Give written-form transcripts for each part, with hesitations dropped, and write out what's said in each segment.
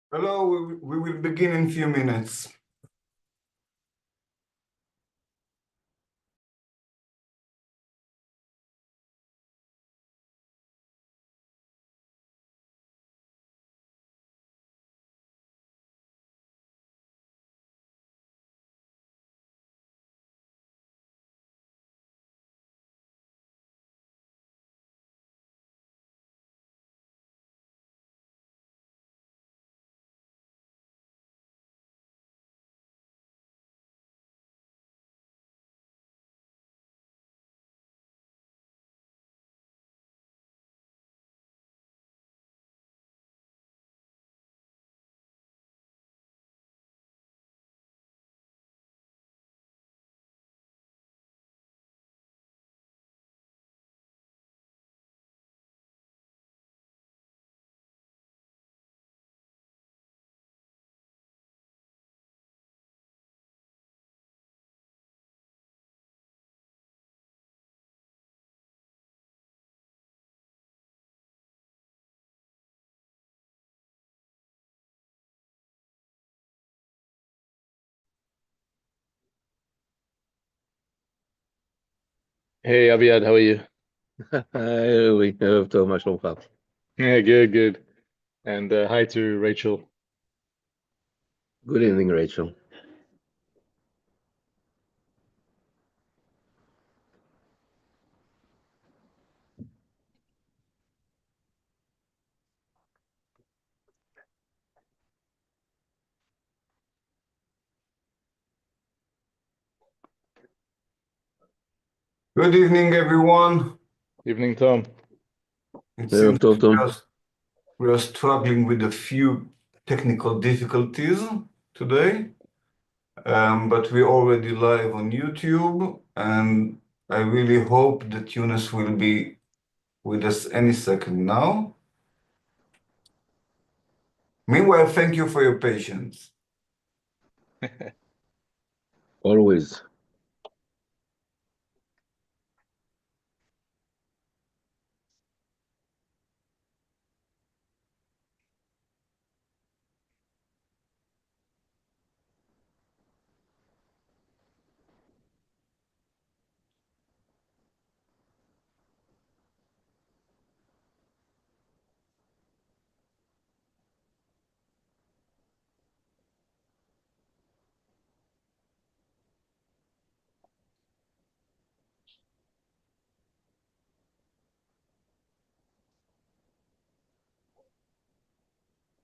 Hello, we will begin in a few minutes. Hey Aviad, how are you? טוב, מה שלומך? Yeah, good. And hi to Rachel. Good evening, Rachel. Good evening, everyone. Evening, Tom. It Hey, seems Tom. we are struggling with a few technical difficulties today, but we're already live on YouTube, and I really hope that Younes will be with us any second now. Meanwhile, thank you for your patience. Always.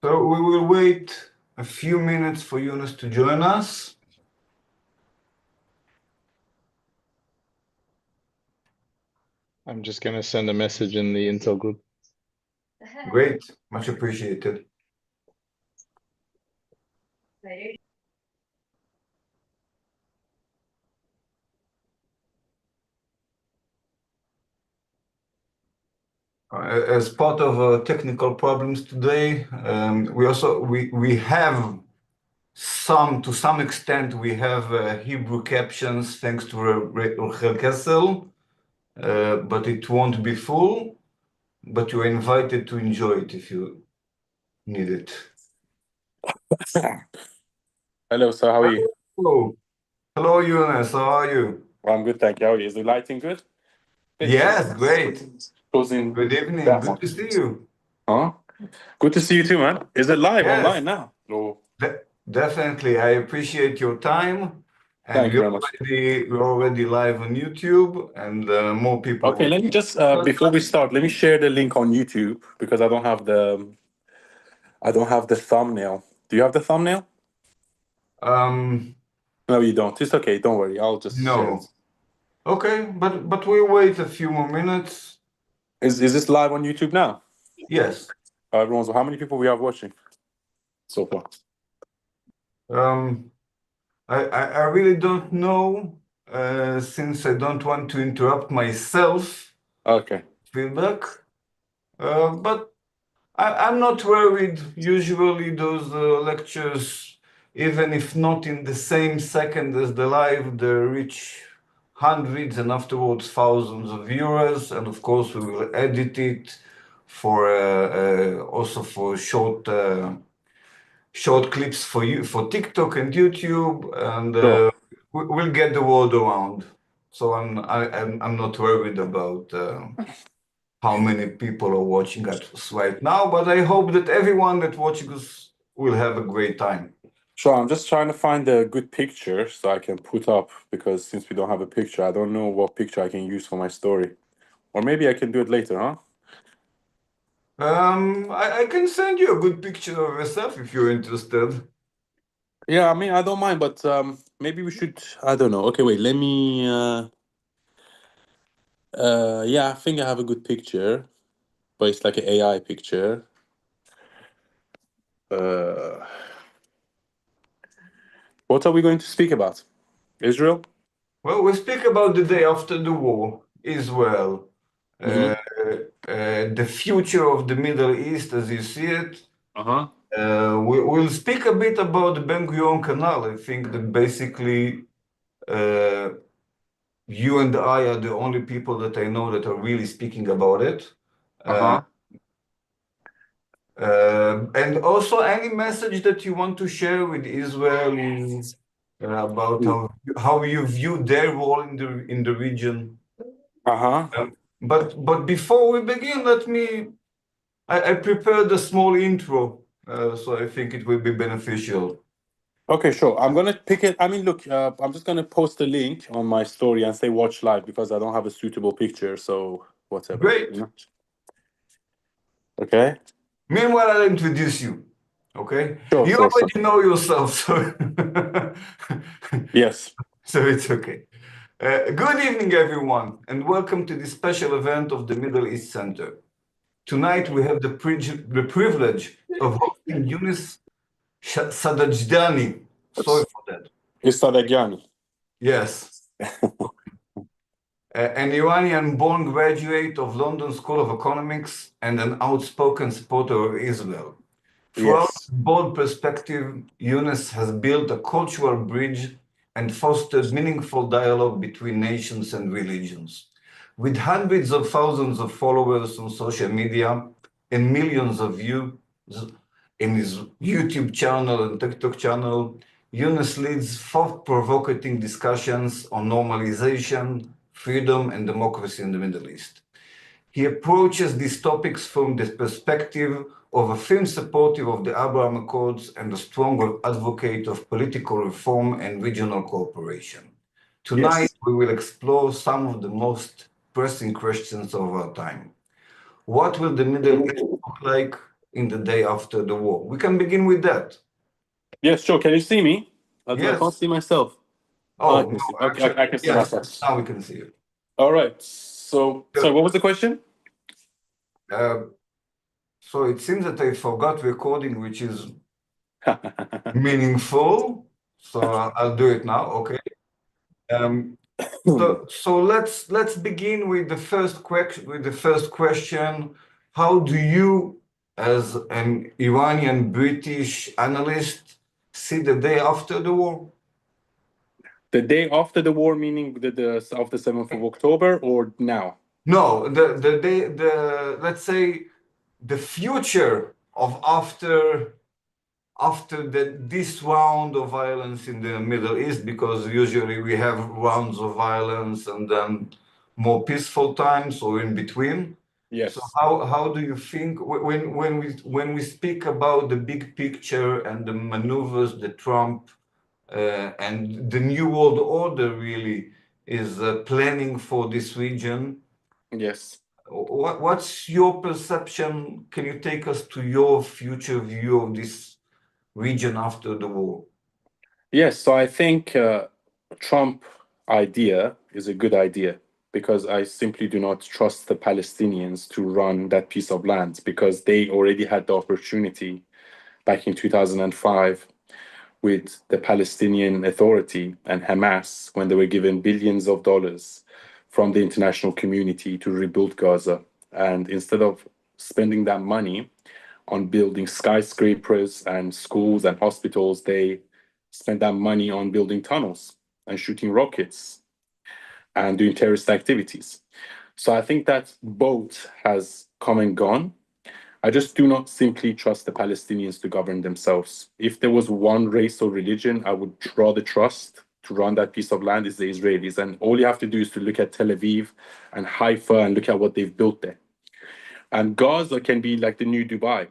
So we will wait a few minutes for Younes to join us. I'm just gonna send a message in the Intel group. Great, much appreciated. As part of technical problems today, we have to some extent we have Hebrew captions thanks to Rachel Kessel, but it won't be full. But you're invited to enjoy it if you need it. Hello, sir. How are you? Hello, Younes. How are you? Well, I'm good, thank you. How are you? Is the lighting good? Yes, great. Closing. Good evening. Good to see you. Huh? Good to see you too, man. Is it live Yes. online now? No. Definitely. I appreciate your time. And Thank you very much. we're already live on YouTube, and more people. Okay, let me just before we start, let me share the link on YouTube because I don't have the thumbnail. Do you have the thumbnail? No, you don't. It's okay. Don't worry. I'll just share No. it. Okay, but we'll wait a few more minutes. Is this live on YouTube now? Yes. Everyone's. How many people we have watching so far? I really don't know, since I don't want to interrupt myself. Okay. Feedback, but I'm not worried. Usually those lectures, even if not in the same second as the live, they reach hundreds and afterwards thousands of viewers, and of course we will edit it for also for short short clips for you for TikTok and YouTube, and Sure. we'll get the word around. So I'm not worried about how many people are watching us right now, but I hope that everyone that watching us will have a great time. Sure, I'm just trying to find a good picture so I can put up, because since we don't have a picture, I don't know what picture I can use for my story. Or maybe I can do it later, huh? I can send you a good picture of yourself if you're interested. Yeah, I mean, I don't mind, but maybe we should, I don't know. Okay, wait, let me, yeah, I think I have a good picture, but it's like an AI picture. What are we going to speak about? Israel? Well, we speak about the day after the war, Israel, Mhm. the future of the Middle East as you see it. Uh-huh. We'll speak a bit about the Ben Gurion Canal. I think that basically you and I are the only people that I know that are really speaking about it. Uh-huh. And also any message that you want to share with Israel about how you view their role in the region. Uh-huh. But before we begin, I prepared a small intro, so I think it will be beneficial. Okay, sure. I'm gonna pick it. I mean, look, I'm just gonna post a link on my story and say watch live because I don't have a suitable picture, so whatever. Great. You know? Okay. Meanwhile, I'll introduce you. Okay? Sure, You sure, sure. already know yourself, so Yes. so it's okay. Good evening, everyone, and welcome to this special event of the Middle East Center. Tonight, we have the privilege of hosting Younes Sadjadjani. Sorry for that. It's Sadaghiani. Yes. An Iranian-born graduate of London School of Economics and an outspoken supporter of Israel. Throughout Yes. his bold perspective, Younes has built a cultural bridge and fostered meaningful dialogue between nations and religions. With hundreds of thousands of followers on social media and millions of views in his YouTube channel and TikTok channel, Younes leads thought-provoking discussions on normalization, freedom, and democracy in the Middle East. He approaches these topics from the perspective of a firm supporter of the Abraham Accords and a strong advocate of political reform and regional cooperation. Tonight, we will explore some of the most pressing questions of our time. What will the Middle East look like in the day after the war? We can begin with that. Yes, sure. Can you see me? I Yes. can't see myself. Oh, I can see. no, Okay, I can see yes, myself. now we can see it. All right. So what was the question? So it seems that I forgot recording, which is meaningful. So I'll do it now. Okay. So let's begin with the first question. How do you, as an Iranian British analyst, see the day after the war? The day after the war, meaning the of the 7th of October, or now? No, the day, let's say the future of after this round of violence in the Middle East, because usually we have rounds of violence and then more peaceful times or in between. Yes. So how do you think when we speak about the big picture and the maneuvers that Trump and the New World Order really is planning for this region? Yes. What's your perception? Can you take us to your future view of this region after the war? Yes, so I think Trump idea is a good idea because I simply do not trust the Palestinians to run that piece of land because they already had the opportunity back in 2005 with the Palestinian Authority and Hamas when they were given billions of dollars from the international community to rebuild Gaza. And instead of spending that money on building skyscrapers and schools and hospitals, they spend that money on building tunnels and shooting rockets and doing terrorist activities. So I think that boat has come and gone. I just do not simply trust the Palestinians to govern themselves. If there was one race or religion I would rather trust to run that piece of land is the Israelis. And all you have to do is to look at Tel Aviv and Haifa and look at what they've built there. And Gaza can be like the new Dubai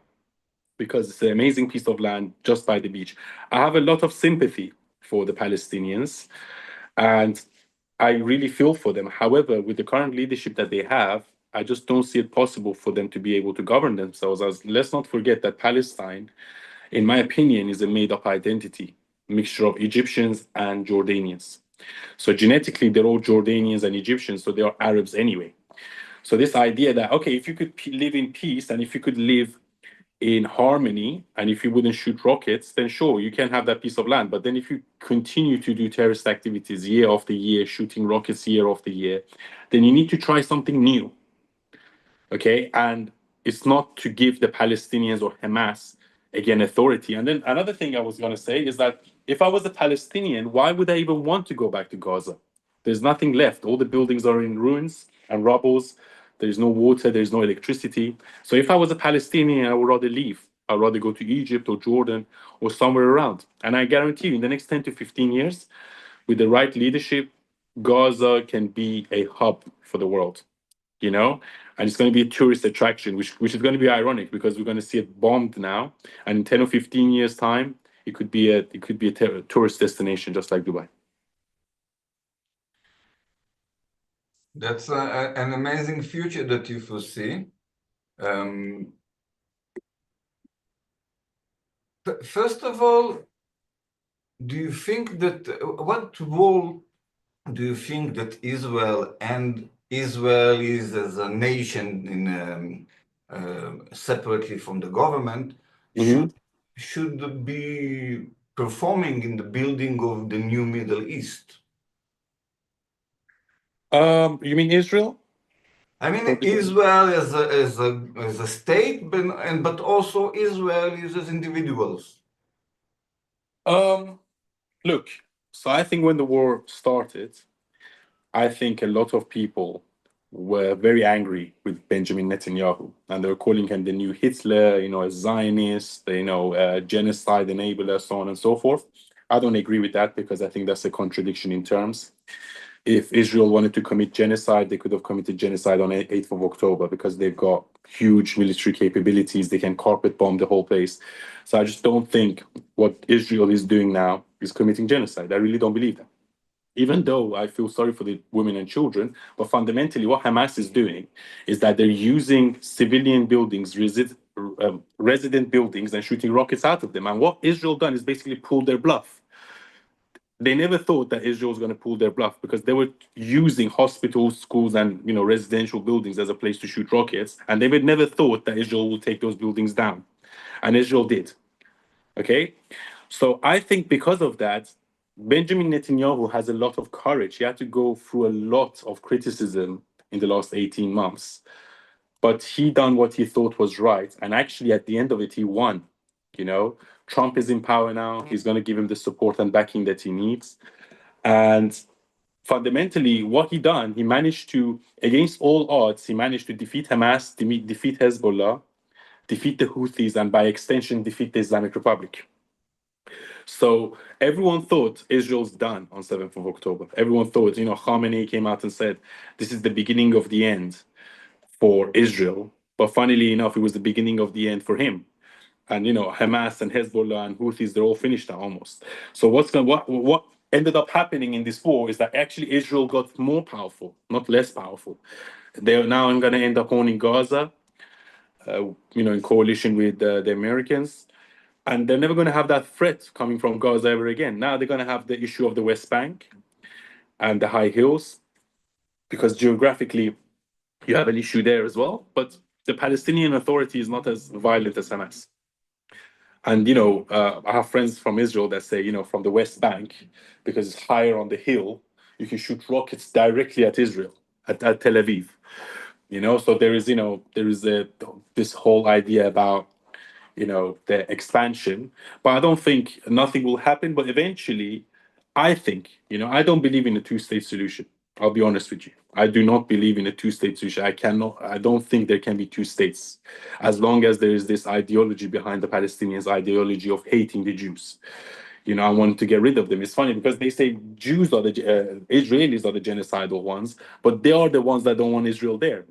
because it's an amazing piece of land just by the beach. I have a lot of sympathy for the Palestinians and I really feel for them. However, with the current leadership that they have, I just don't see it possible for them to be able to govern themselves. As let's not forget that Palestine, in my opinion, is a made-up identity, mixture of Egyptians and Jordanians. So genetically, they're all Jordanians and Egyptians, so they are Arabs anyway. So this idea that, okay, if you could live in peace and if you could live in harmony and if you wouldn't shoot rockets, then sure, you can have that piece of land. But then if you continue to do terrorist activities year after year, shooting rockets year after year, then you need to try something new. Okay, and it's not to give the Palestinians or Hamas, again, authority. And then another thing I was going to say is that if I was a Palestinian, why would I even want to go back to Gaza? There's nothing left. All the buildings are in ruins and rubbles. There's no water, there's no electricity. So if I was a Palestinian, I would rather leave. I'd rather go to Egypt or Jordan or somewhere around. And I guarantee you, in the next 10 to 15 years, with the right leadership, Gaza can be a hub for the world, you know? And it's going to be a tourist attraction, which is going to be ironic because we're going to see it bombed now. And in 10 or 15 years' time, it could be a tourist destination just like Dubai. That's an amazing future that you foresee. First of all, do you think that what role do you think that Israel and Israelis as a nation in separately from the government should be performing in the building of the new Middle East? You mean Israel? I mean Israel as a state, but also Israelis as individuals. Look, so I think when the war started, I think a lot of people were very angry with Benjamin Netanyahu, and they were calling him the new Hitler, you know, a Zionist, you know, a genocide enabler, so on and so forth. I don't agree with that because I think that's a contradiction in terms. If Israel wanted to commit genocide, they could have committed genocide on 8th of October because they've got huge military capabilities. They can carpet bomb the whole place. So I just don't think what Israel is doing now is committing genocide. I really don't believe that. Even though I feel sorry for the women and children, but fundamentally what Hamas is doing is that they're using civilian buildings, resident buildings, and shooting rockets out of them. And what Israel done is basically pulled their bluff. They never thought that Israel was going to pull their bluff because they were using hospitals, schools, and residential buildings as a place to shoot rockets, and they would never thought that Israel would take those buildings down, and Israel did. Okay, so I think because of that, Benjamin Netanyahu has a lot of courage. He had to go through a lot of criticism in the last 18 months, but he done what he thought was right, and actually at the end of it, he won. Trump is in power now. He's going to give him the support and backing that he needs. And fundamentally, what he done, he managed to, against all odds, he managed to defeat Hamas, defeat Hezbollah, defeat the Houthis, and by extension, defeat the Islamic Republic. So everyone thought Israel's done on 7th of October. Everyone thought, Khamenei came out and said, this is the beginning of the end for Israel. But funnily enough, it was the beginning of the end for him. And Hamas and Hezbollah and Houthis, they're all finished now almost. So what ended up happening in this war is that actually Israel got more powerful, not less powerful. They're now going to end up owning Gaza, in coalition with the Americans, and they're never going to have that threat coming from Gaza ever again. Now they're going to have the issue of the West Bank and the high hills, because geographically you have an issue there as well. But the Palestinian Authority is not as violent as Hamas. And, I have friends from Israel that say, from the West Bank, because it's higher on the hill, you can shoot rockets directly at Israel, at Tel Aviv. So there is this whole idea about, the expansion. But I don't think nothing will happen. But eventually, I think, I don't believe in a two-state solution. I'll be honest with you. I do not believe in a two-state solution. I don't think there can be two states as long as there is this ideology behind the Palestinians, ideology of hating the Jews. You know, I want to get rid of them. It's funny because they say Jews are the Israelis are the genocidal ones, but they are the ones that don't want Israel there.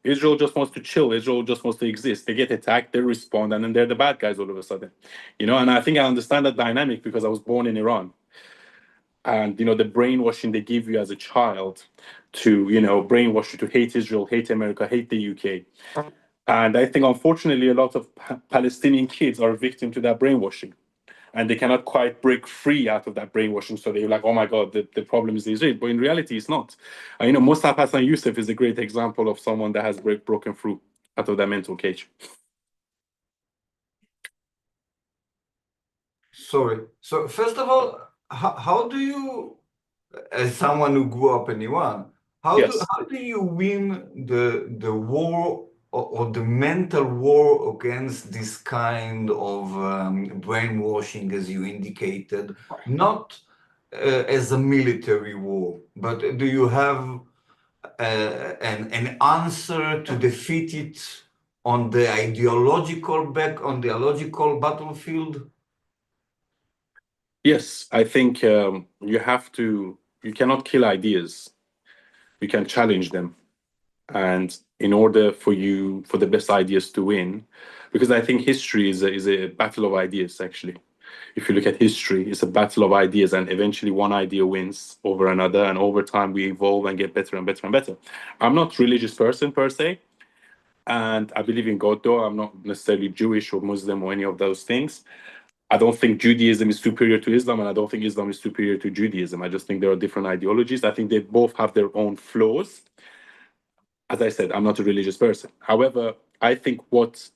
Israel just wants to chill. Israel just wants to exist. They get attacked, they respond, and then they're the bad guys all of a sudden. You know, and I think I understand that dynamic because I was born in Iran. And, you know, the brainwashing they give you as a child to, you know, brainwash you to hate Israel, hate America, hate the UK. And I think, unfortunately, a lot of Palestinian kids are a victim to that brainwashing. And they cannot quite break free out of that brainwashing. So they're like, oh my God, the problem is Israel. But in reality, it's not. You know, Mustapha Hassan Youssef is a great example of someone that has broken through out of that mental cage. Sorry. So first of all, how do you, as someone who grew up in Iran, how do you win the war or the mental war against this kind of brainwashing, as you indicated, not as a military war, but do you have an answer to defeat it on the ideological battlefield? Yes, I think you cannot kill ideas. You can challenge them. And in order for the best ideas to win, because I think history is a battle of ideas, actually. If you look at history, it's a battle of ideas, and eventually one idea wins over another, and over time we evolve and get better and better and better. I'm not a religious person per se, and I believe in God, though. I'm not necessarily Jewish or Muslim or any of those things. I don't think Judaism is superior to Islam, and I don't think Islam is superior to Judaism. I just think there are different ideologies. I think they both have their own flaws. As I said, I'm not a religious person. However, I think what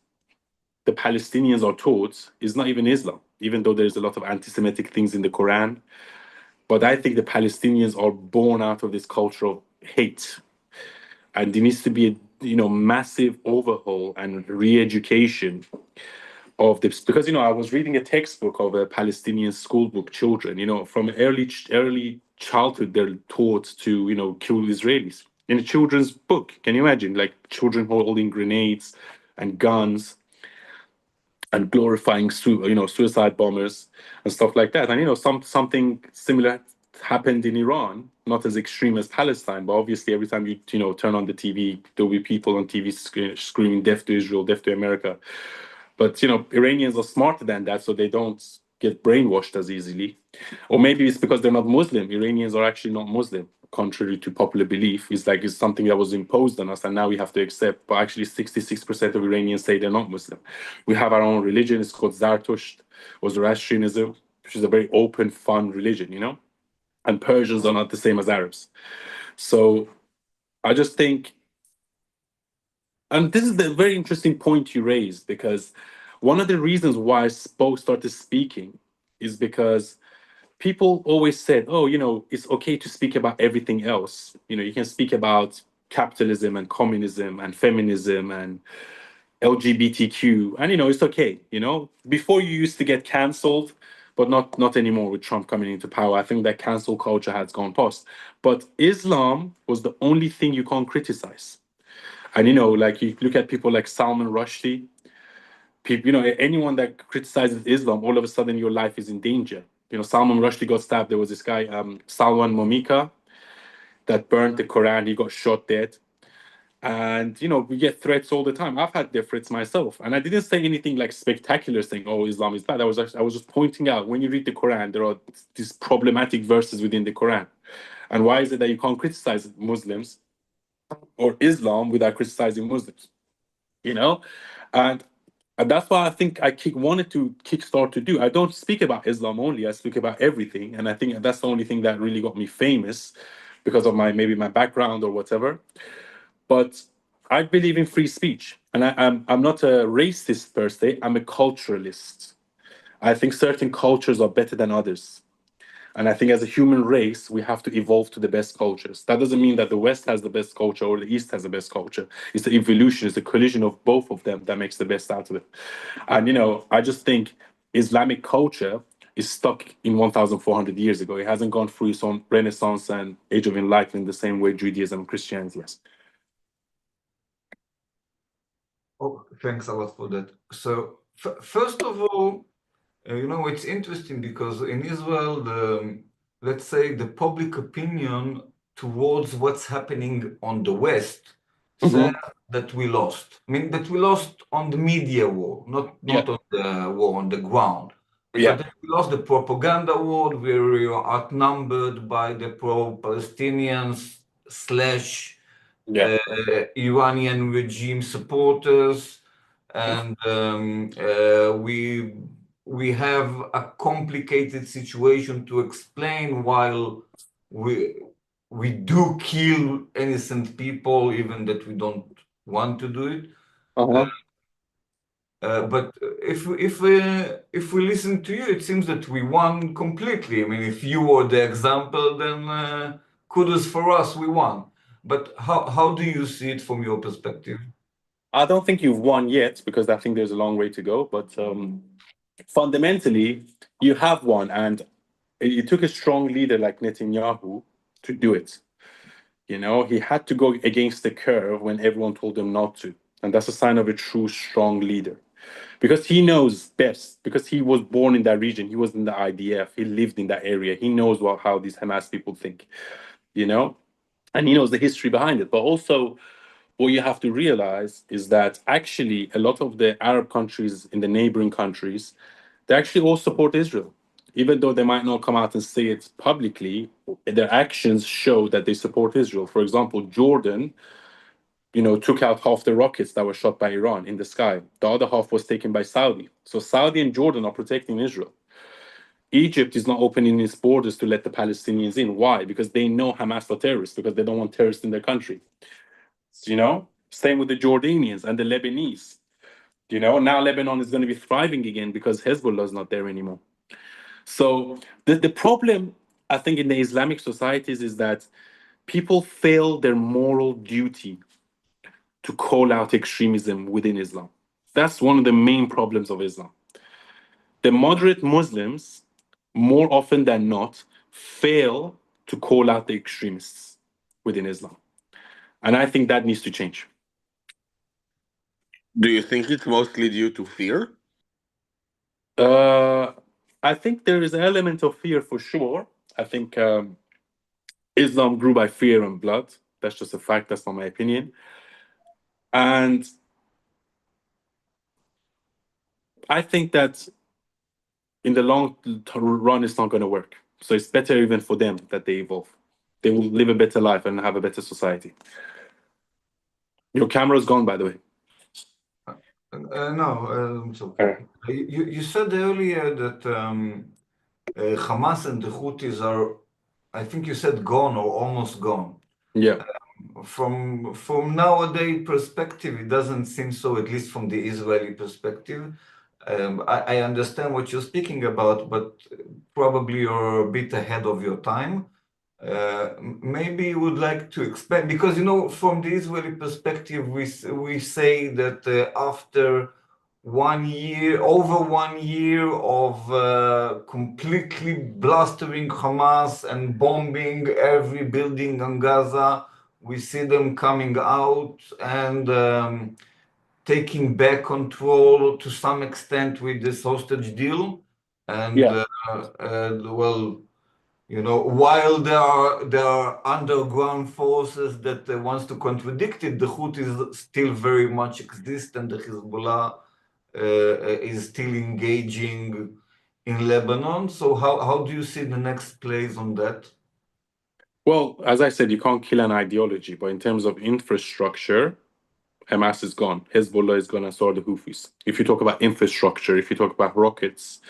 the Palestinians are taught is not even Islam, even though there's a lot of anti-Semitic things in the Quran. But I think the Palestinians are born out of this culture of hate. And there needs to be a massive overhaul and re-education of this. Because, I was reading a textbook of a Palestinian school book, children, from early childhood, they're taught to, kill Israelis. In a children's book, can you imagine? Like children holding grenades and guns and glorifying, suicide bombers and stuff like that. And, something similar happened in Iran, not as extreme as Palestine, but obviously every time you turn on the TV, there'll be people on TV screaming death to Israel, death to America. But, Iranians are smarter than that, so they don't get brainwashed as easily. Or maybe it's because they're not Muslim. Iranians are actually not Muslim, contrary to popular belief. It's something that was imposed on us, and now we have to accept. But actually, 66% of Iranians say they're not Muslim. We have our own religion. It's called Zarathusht, or Zoroastrianism, which is a very open, fun religion, And Persians are not the same as Arabs. So I just think, and this is the very interesting point you raised, because one of the reasons why I started speaking is because people always said, oh, it's okay to speak about everything else. You can speak about capitalism and communism and feminism and LGBTQ, and, it's okay, Before you used to get canceled, but not anymore with Trump coming into power. I think that cancel culture has gone past. But Islam was the only thing you can't criticize. And, like you look at people like Salman Rushdie, people, anyone that criticizes Islam, all of a sudden your life is in danger. Salman Rushdie got stabbed. There was this guy, Salwan Momika, that burned the Quran. He got shot dead. And, we get threats all the time. I've had death threats myself. And I didn't say anything like spectacular saying, oh, Islam is bad. I was just pointing out, when you read the Quran, there are these problematic verses within the Quran. And why is it that you can't criticize Muslims or Islam without criticizing Muslims? And that's why I think I wanted to kickstart to do. I don't speak about Islam only. I speak about everything. And I think that's the only thing that really got me famous because of my background or whatever. But I believe in free speech. And I'm not a racist per se. I'm a culturalist. I think certain cultures are better than others. And I think as a human race, we have to evolve to the best cultures. That doesn't mean that the West has the best culture or the East has the best culture. It's the evolution, it's the collision of both of them that makes the best out of it. And, I just think Islamic culture is stuck in 1,400 years ago. It hasn't gone through its own Renaissance and Age of Enlightenment the same way Judaism and Christianity has. Oh, thanks a lot for that. So, first of all, it's interesting because in Israel, let's say the public opinion towards what's happening on the West says that we lost. I mean, that we lost on the media war, not on the war on the ground. Yeah. But we lost the propaganda war. We were outnumbered by the pro-Palestinians / Iranian regime supporters, and we have a complicated situation to explain while we do kill innocent people, even that we don't want to do it. But if we listen to you, it seems that we won completely. I mean, if you were the example, then kudos for us, we won. But how do you see it from your perspective? I don't think you've won yet, because I think there's a long way to go. But fundamentally, you have won, and it took a strong leader like Netanyahu to do it. He had to go against the curve when everyone told him not to. And that's a sign of a true, strong leader. Because he knows best, because he was born in that region. He was in the IDF. He lived in that area. He knows how these Hamas people think, and he knows the history behind it. But also, what you have to realize is that actually a lot of the Arab countries in the neighboring countries, they actually all support Israel. Even though they might not come out and say it publicly, their actions show that they support Israel. For example, Jordan, took out half the rockets that were shot by Iran in the sky. The other half was taken by Saudi. So Saudi and Jordan are protecting Israel. Egypt is not opening its borders to let the Palestinians in. Why? Because they know Hamas are terrorists, because they don't want terrorists in their country. Same with the Jordanians and the Lebanese. Now Lebanon is going to be thriving again because Hezbollah is not there anymore. So the problem, I think, in the Islamic societies is that people fail their moral duty to call out extremism within Islam. That's one of the main problems of Islam. The moderate Muslims, more often than not, fail to call out the extremists within Islam. And I think that needs to change. Do you think it's mostly due to fear? I think there is an element of fear for sure. I think Islam grew by fear and blood. That's just a fact. That's not my opinion. And I think that in the long run, it's not going to work. So it's better even for them that they evolve. They will live a better life and have a better society. Your camera's gone, by the way. No, it's okay. You said earlier that Hamas and the Houthis are, I think you said gone or almost gone. Yeah. From nowadays perspective, it doesn't seem so, at least from the Israeli perspective. I understand what you're speaking about, but probably you're a bit ahead of your time. Maybe you would like to explain, because from the Israeli perspective, we say that after over 1 year of completely blustering Hamas and bombing every building in Gaza, we see them coming out and taking back control to some extent with this hostage deal. And while there are underground forces that wants to contradict it, the Houthis still very much exist, and the Hezbollah is still engaging in Lebanon. So how do you see the next plays on that? Well, as I said, you can't kill an ideology, but in terms of infrastructure, Hamas is gone, Hezbollah is gone, and so are the Houthis. If you talk about infrastructure, if you talk about rockets,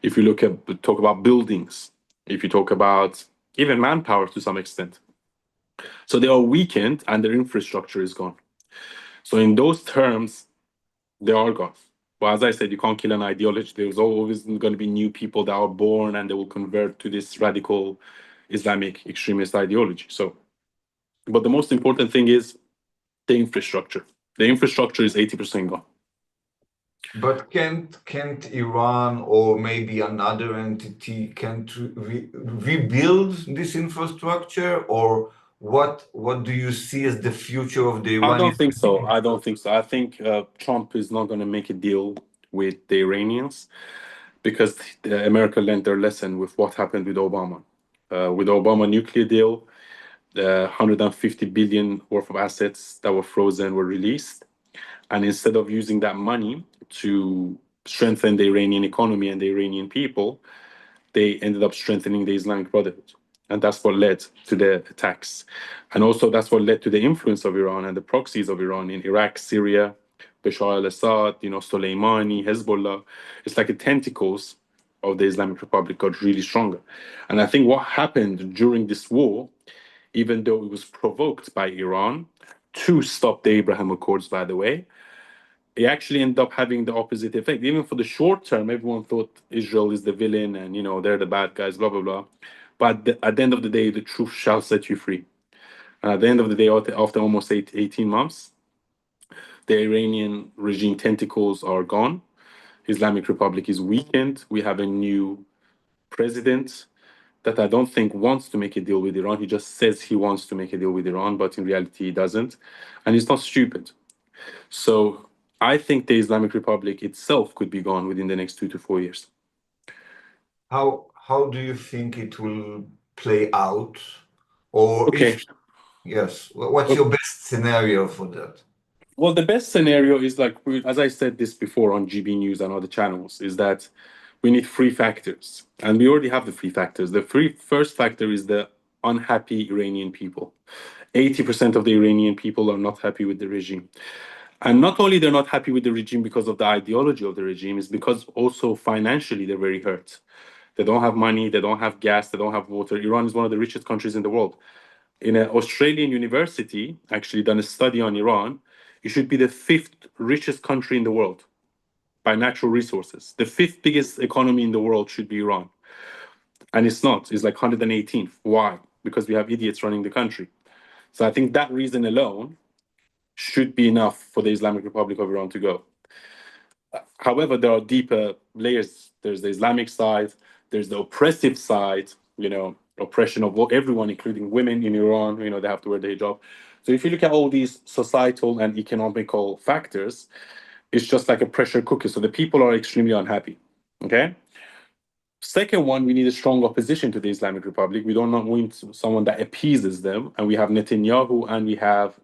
if you talk about buildings, if you talk about even manpower to some extent. So they are weakened and their infrastructure is gone. So in those terms, they are gone. But as I said, you can't kill an ideology. There's always going to be new people that are born and they will convert to this radical Islamic extremist ideology. But the most important thing is the infrastructure. The infrastructure is 80% gone. But can't Iran or maybe another entity can't rebuild this infrastructure, or what do you see as the future of the I Iranian? don't think so. I don't think so. I think Trump is not going to make a deal with the Iranians because America learned their lesson with what happened with Obama. With the Obama nuclear deal, the 150 billion worth of assets that were frozen were released. And instead of using that money to strengthen the Iranian economy and the Iranian people, they ended up strengthening the Islamic Brotherhood. And that's what led to the attacks. And also that's what led to the influence of Iran and the proxies of Iran in Iraq, Syria, Bashar al-Assad, Soleimani, Hezbollah. It's like the tentacles of the Islamic Republic got really stronger. And I think what happened during this war, even though it was provoked by Iran to stop the Abraham Accords, by the way, it actually ended up having the opposite effect. Even for the short term, everyone thought Israel is the villain and, they're the bad guys, blah, blah, blah. But at the end of the day, the truth shall set you free. And at the end of the day, after almost 18 months, the Iranian regime tentacles are gone. Islamic Republic is weakened. We have a new president that I don't think wants to make a deal with Iran. He just says he wants to make a deal with Iran, but in reality, he doesn't. And he's not stupid. So I think the Islamic Republic itself could be gone within the next 2 to 4 years. How do you think it will play out? Or Okay. Yes, what's your best scenario for that? Well, the best scenario is as I said this before on GB News and other channels, is that we need three factors. And we already have the three factors. The first factor is the unhappy Iranian people. 80% of the Iranian people are not happy with the regime. And not only they're not happy with the regime because of the ideology of the regime, it's because also financially they're very hurt. They don't have money, they don't have gas, they don't have water. Iran is one of the richest countries in the world. In an Australian university, actually done a study on Iran, it should be the 5th richest country in the world by natural resources. The 5th biggest economy in the world should be Iran. And it's not, it's like 118th. Why? Because we have idiots running the country. So I think that reason alone should be enough for the Islamic Republic of Iran to go. However, there are deeper layers. There's the Islamic side, there's the oppressive side, oppression of everyone, including women in Iran, they have to wear the hijab. So if you look at all these societal and economical factors, it's just like a pressure cooker. So the people are extremely unhappy, okay? Second one, we need a strong opposition to the Islamic Republic. We don't want someone that appeases them. And we have Netanyahu and we have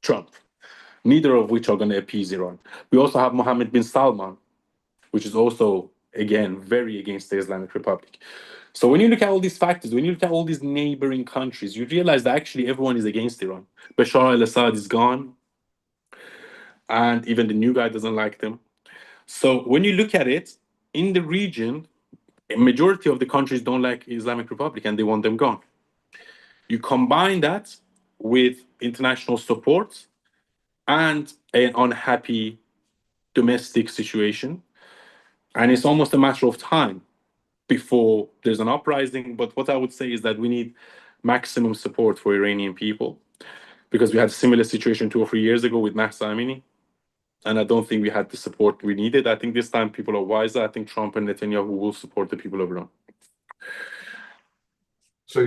Trump, neither of which are going to appease Iran. We also have Mohammed bin Salman, which is also, again, very against the Islamic Republic. So when you look at all these factors, when you look at all these neighboring countries, you realize that actually everyone is against Iran. Bashar al-Assad is gone, and even the new guy doesn't like them. So when you look at it, in the region, a majority of the countries don't like Islamic Republic and they want them gone. You combine that with international support and an unhappy domestic situation, and it's almost a matter of time before there's an uprising. But what I would say is that we need maximum support for Iranian people, because we had a similar situation 2 or 3 years ago with Mahsa Amini, and I don't think we had the support we needed. I think this time people are wiser. I think Trump and Netanyahu will support the people of Iran. So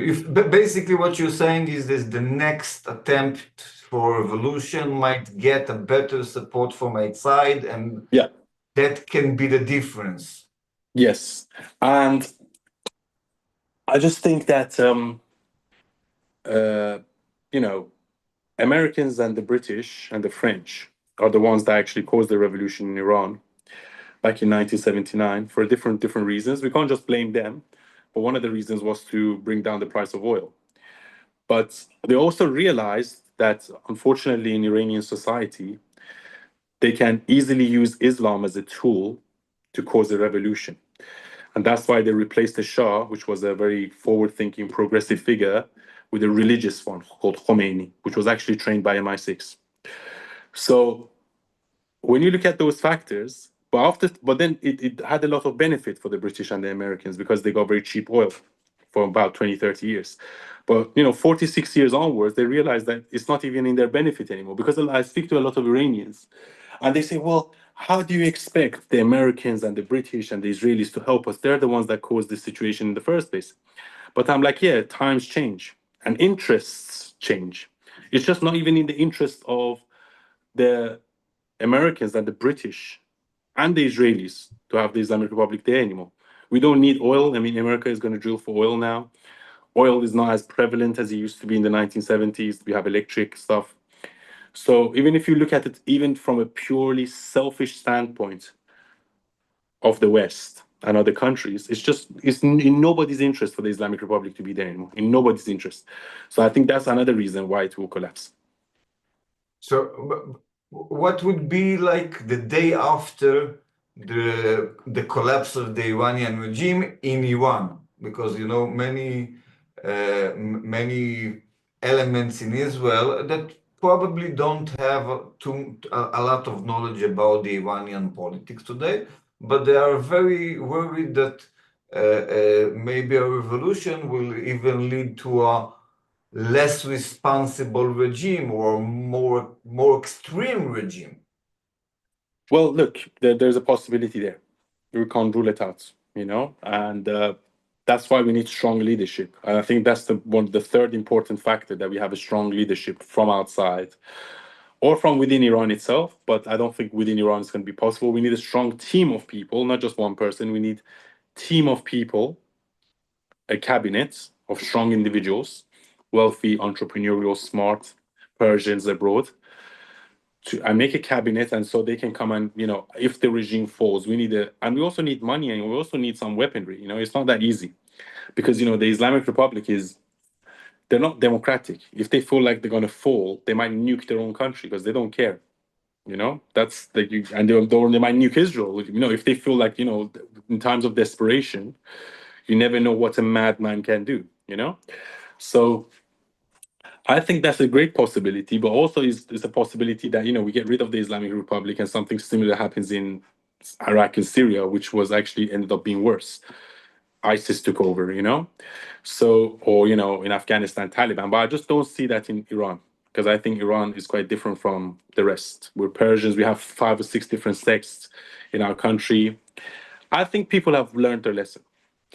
basically what you're saying is that the next attempt for revolution might get a better support from outside, and that can be the difference. Yes, and I just think that Americans and the British and the French are the ones that actually caused the revolution in Iran back in 1979 for different reasons. We can't just blame them, but one of the reasons was to bring down the price of oil. But they also realized that, unfortunately, in Iranian society, they can easily use Islam as a tool to cause a revolution. And that's why they replaced the Shah, which was a very forward-thinking, progressive figure, with a religious one called Khomeini, which was actually trained by MI6. So when you look at those factors, but then it had a lot of benefit for the British and the Americans because they got very cheap oil for about 20, 30 years. But 46 years onwards, they realized that it's not even in their benefit anymore, because I speak to a lot of Iranians and they say, well, how do you expect the Americans and the British and the Israelis to help us? They're the ones that caused this situation in the first place. But I'm like, yeah, times change and interests change. It's just not even in the interest of the Americans and the British and the Israelis to have the Islamic Republic there anymore. We don't need oil. I mean, America is going to drill for oil now. Oil is not as prevalent as it used to be in the 1970s. We have electric stuff. So even if you look at it, even from a purely selfish standpoint of the West and other countries, it's in nobody's interest for the Islamic Republic to be there anymore. In nobody's interest. So I think that's another reason why it will collapse. So what would be like the day after the collapse of the Iranian regime in Iran? Because you know many elements in Israel that probably don't have a lot of knowledge about the Iranian politics today, but they are very worried that maybe a revolution will even lead to a less responsible regime or more extreme regime. Well, look, there's a possibility there. We can't rule it out, you know, and that's why we need strong leadership. And I think that's the third important factor, that we have a strong leadership from outside or from within Iran itself. But I don't think within Iran it's going to be possible. We need a strong team of people, not just one person. We need team of people, a cabinet of strong individuals, wealthy, entrepreneurial, smart Persians abroad, and make a cabinet, and so they can come and, you know, if the regime falls, and we also need money, and we also need some weaponry. You know, it's not that easy, because, you know, the Islamic Republic they're not democratic. If they feel like they're going to fall, they might nuke their own country because they don't care. You know, that's and they might nuke Israel. You know, if they feel like, you know, in times of desperation, you never know what a madman can do, you know? So I think that's a great possibility, but also is a possibility that, you know, we get rid of the Islamic Republic and something similar happens in Iraq and Syria, which was actually ended up being worse. ISIS took over, you know? So, or, you know, in Afghanistan, Taliban. But I just don't see that in Iran, because I think Iran is quite different from the rest. We're Persians. We have 5 or 6 different sects in our country. I think people have learned their lesson.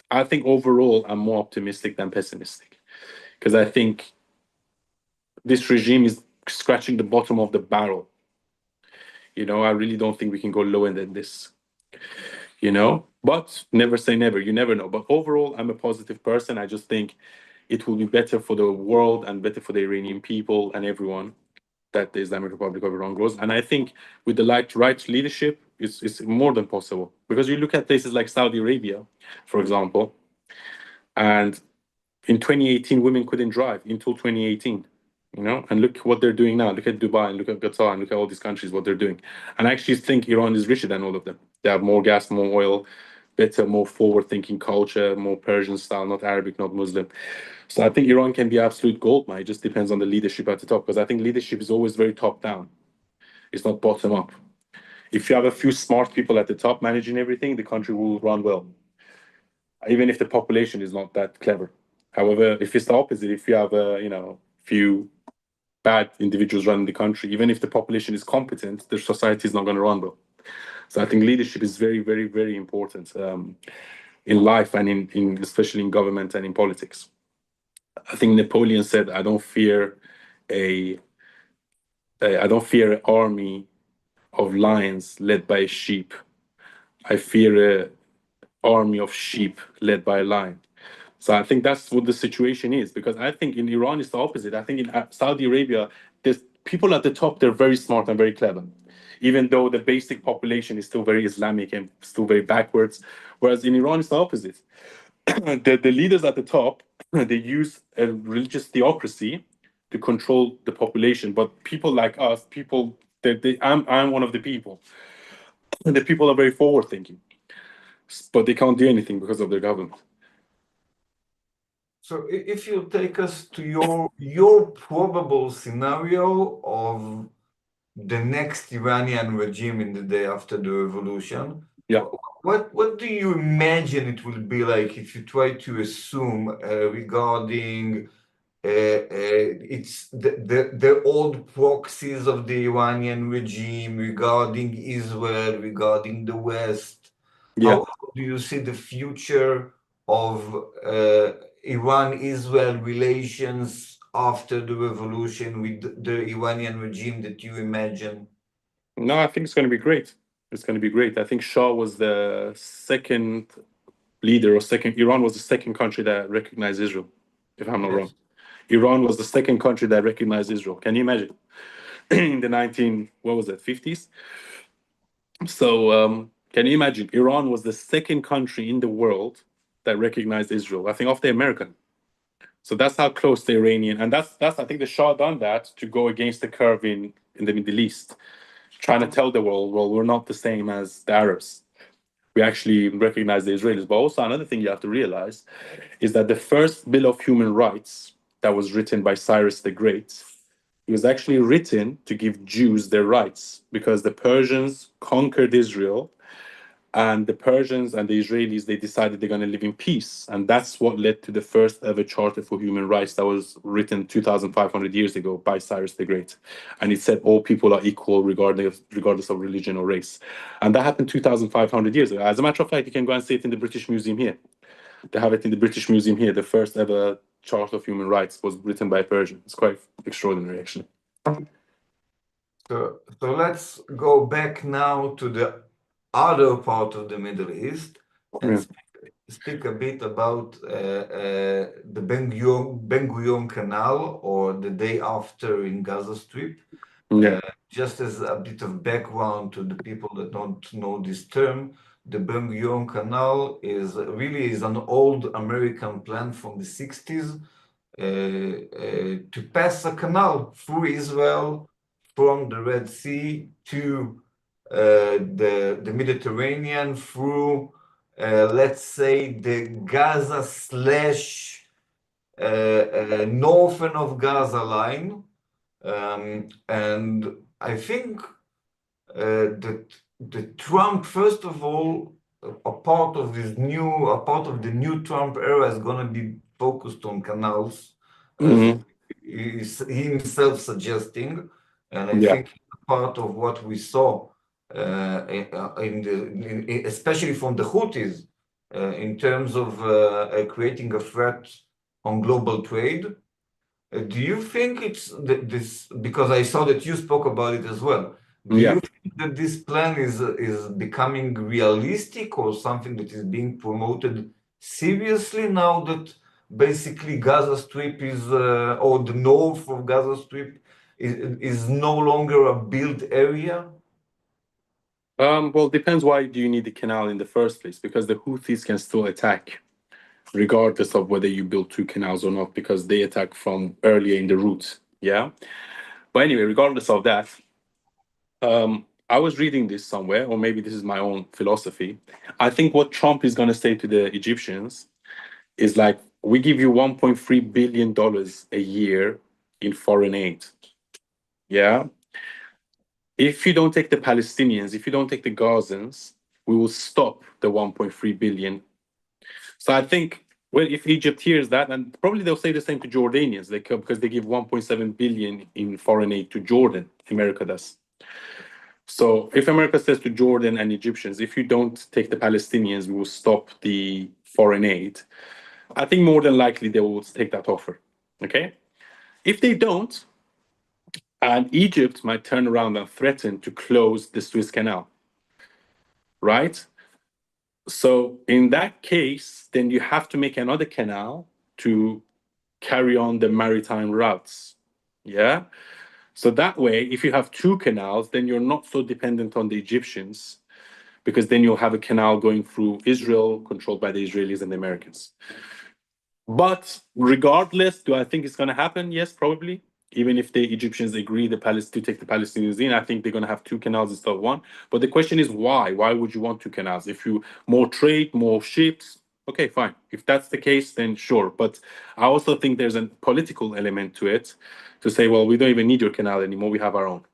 I think overall, I'm more optimistic than pessimistic, because I think this regime is scratching the bottom of the barrel. You know, I really don't think we can go lower than this, you know, but never say never. You never know. But overall, I'm a positive person. I just think it will be better for the world and better for the Iranian people and everyone that the Islamic Republic of Iran grows. And I think with the right leadership, it's more than possible. Because you look at places like Saudi Arabia, for example, and in 2018, women couldn't drive until 2018, you know, and look what they're doing now. Look at Dubai and look at Qatar and look at all these countries, what they're doing. And I actually think Iran is richer than all of them. They have more gas, more oil, better, more forward-thinking culture, more Persian style, not Arabic, not Muslim. So I think Iran can be absolute gold mine. It just depends on the leadership at the top, because I think leadership is always very top-down. It's not bottom-up. If you have a few smart people at the top managing everything, the country will run well, even if the population is not that clever. However, if it's the opposite, if you have you know, few bad individuals running the country, even if the population is competent, the society is not going to run well. So I think leadership is very, very, very important in life and in especially in government and in politics. I think Napoleon said, "I don't fear an army of lions led by a sheep. I fear an army of sheep led by a lion." So I think that's what the situation is, because I think in Iran it's the opposite. I think in Saudi Arabia, there's people at the top, they're very smart and very clever, even though the basic population is still very Islamic and still very backwards. Whereas in Iran, it's the opposite. The leaders at the top, they use a religious theocracy to control the population. But people like us, I'm one of the people. And the people are very forward-thinking, but they can't do anything because of their government. So if you take us to your probable scenario of the next Iranian regime in the day after the revolution, Yeah. What do you imagine it will be like if you try to assume regarding it's the old proxies of the Iranian regime regarding Israel, regarding the West. Yeah. How do you see the future of Iran-Israel relations after the revolution with the Iranian regime that you imagine? No, I think it's going to be great. It's going to be great. I think Shah was the second leader, or second. Iran was the second country that recognized Israel, if I'm not wrong. Iran was the second country that recognized Israel. Can you imagine? In the 50s? So can you imagine? Iran was the second country in the world that recognized Israel. I think after America. So that's how close the Iranian, and that's I think the Shah done that to go against the curve in the Middle East, trying to tell the world, well, we're not the same as the Arabs. We actually recognize the Israelis. But also another thing you have to realize is that the first Bill of Human Rights that was written by Cyrus the Great, it was actually written to give Jews their rights, because the Persians conquered Israel, and the Persians and the Israelis, they decided they're going to live in peace. And that's what led to the first ever Charter for Human Rights that was written 2,500 years ago by Cyrus the Great. And it said all people are equal regardless of religion or race. And that happened 2,500 years ago. As a matter of fact, you can go and see it in the British Museum here. They have it in the British Museum here. The first ever Charter of Human Rights was written by a Persian. It's quite extraordinary, actually. So let's go back now to the other part of the Middle East and speak a bit about the Ben Gurion Canal, or the day after in Gaza Strip. Just as a bit of background to the people that don't know this term, the Ben Gurion Canal is an old American plan from the 60s to pass a canal through Israel from the Red Sea to the Mediterranean, through let's say the Gaza / northern of Gaza line. And I think that Trump, first of all, a part of the new Trump era is going to be focused on canals, he's himself suggesting. And I think part of what we saw, especially from the Houthis, in terms of creating a threat on global trade. Do you think it's this, because I saw that you spoke about it as well, do you think that this plan is becoming realistic, or something that is being promoted seriously now that basically Gaza Strip is, or the north of Gaza Strip is no longer a built area? Well, it depends why do you need the canal in the first place, because the Houthis can still attack regardless of whether you build two canals or not, because they attack from earlier in the route. Yeah. But anyway, regardless of that, I was reading this somewhere, or maybe this is my own philosophy. I think what Trump is going to say to the Egyptians is like, we give you $1.3 billion a year in foreign aid. Yeah. If you don't take the Palestinians, if you don't take the Gazans, we will stop the 1.3 billion. So I think, well, if Egypt hears that, and probably they'll say the same to Jordanians, because they give 1.7 billion in foreign aid to Jordan, America does. So if America says to Jordan and Egyptians, if you don't take the Palestinians, we will stop the foreign aid, I think more than likely they will take that offer. Okay? If they don't, and Egypt might turn around and threaten to close the Suez Canal, right? So in that case, then you have to make another canal to carry on the maritime routes. Yeah. So that way, if you have two canals, then you're not so dependent on the Egyptians, because then you'll have a canal going through Israel, controlled by the Israelis and the Americans. But regardless, do I think it's going to happen? Yes, probably. Even if the Egyptians agree to take the Palestinians in, I think they're going to have two canals instead of one. But the question is why? Why would you want two canals? If you more trade, more ships, okay, fine. If that's the case, then sure. But I also think there's a political element to it, to say, well, we don't even need your canal anymore. We have our own.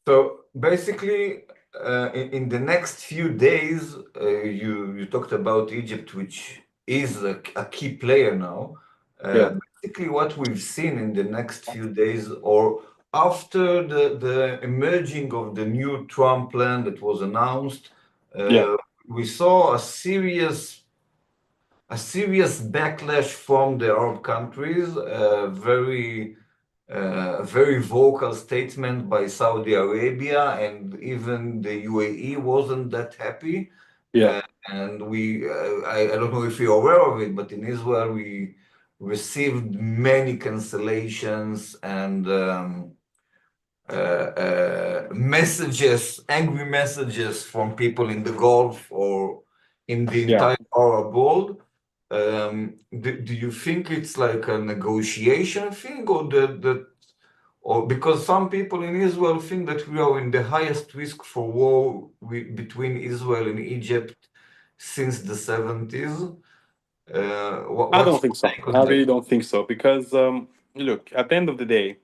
So basically, in the next few days, you talked about Egypt, which is a key player now. Basically, what we've seen in the next few days, or after the emerging of the new Trump plan that was announced, we saw a serious backlash from the Arab countries, very vocal statement by Saudi Arabia, and even the UAE wasn't that happy. And I don't know if you're aware of it, but in Israel we received many cancellations and angry messages from people in the Gulf or in the entire Arab world. Do you think it's like a negotiation thing, or because some people in Israel think that we are in the highest risk for war between Israel and Egypt since the 70s? I don't think so. I really don't think so, because look, at the end of the day,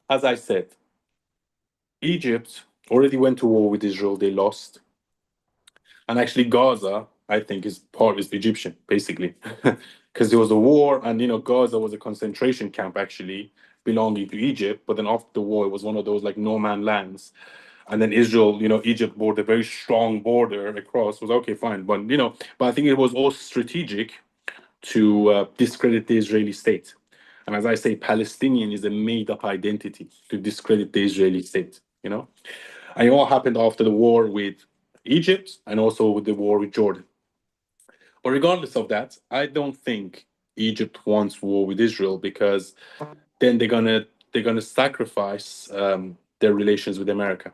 as I said, Egypt already went to war with Israel. They lost. And actually Gaza, I think, is Egyptian, basically, because there was a war, and Gaza was a concentration camp actually belonging to Egypt. But then after the war, it was one of those like no man lands, and then Israel, Egypt bore a very strong border across. Was okay, fine, but I think it was also strategic to discredit the Israeli state. And as I say, Palestinian is a made-up identity to discredit the Israeli state. And it all happened after the war with Egypt and also with the war with Jordan. But regardless of that, I don't think Egypt wants war with Israel, because then they're gonna sacrifice their relations with America.